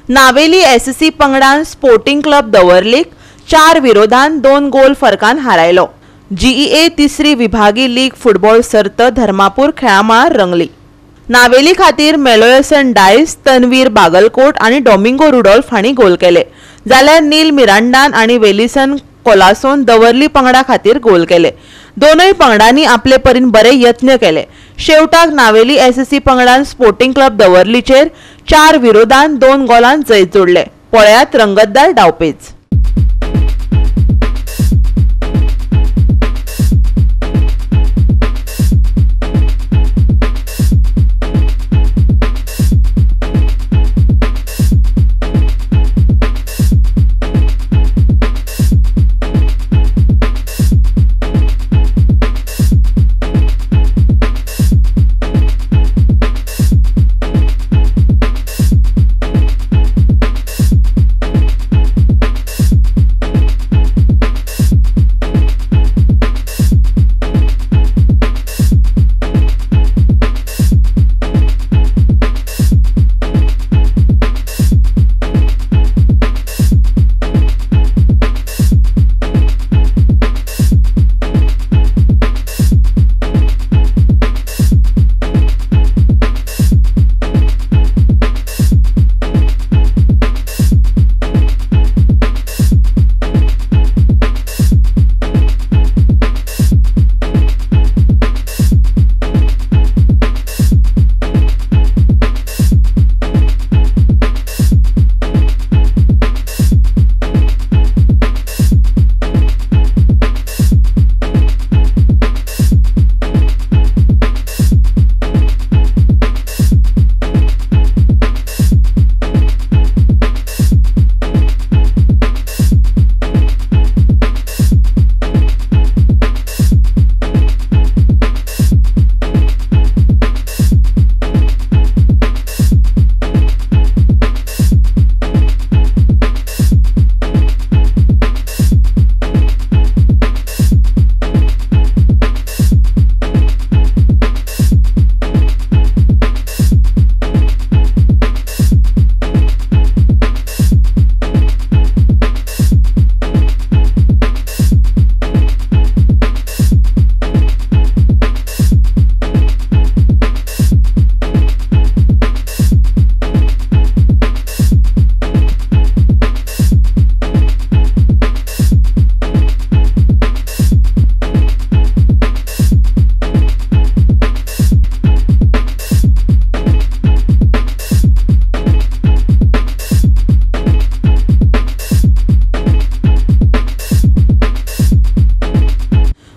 Navelim SC पंगडान sporting club दवर्लीक 4 विरोधान 2 गोल फरकान हारायलो। जीईए तिसरी विभागी लीग फुटबॉल सर्त धर्मापूर खेळामळार रंगली। नावेली खातीर मेलोयसन डायस, तन्वीर बागलकोट आणि डोमिंगो रुडोल्फ हांणी गोल केले, जाल्यार नील मिरांडान आणि वेलिसन कोलासोन दवर्ली पंगडा खातीर गोल केले। दोनूय पंगडांनी आपले परीन बरे यत्न केले। शेवटाक नावेली एससी पंगडान स्पोर्टिंग क्लब दवर्लीचेर 4 विरोधान 2 गोलान जैत जोडले। पळयात रंगतदार डावपेच।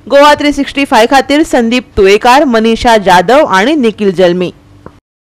गोवा 365 खातीर संदीप तुयेकार, मनीषा जाधव आणि निखिल जल्मी।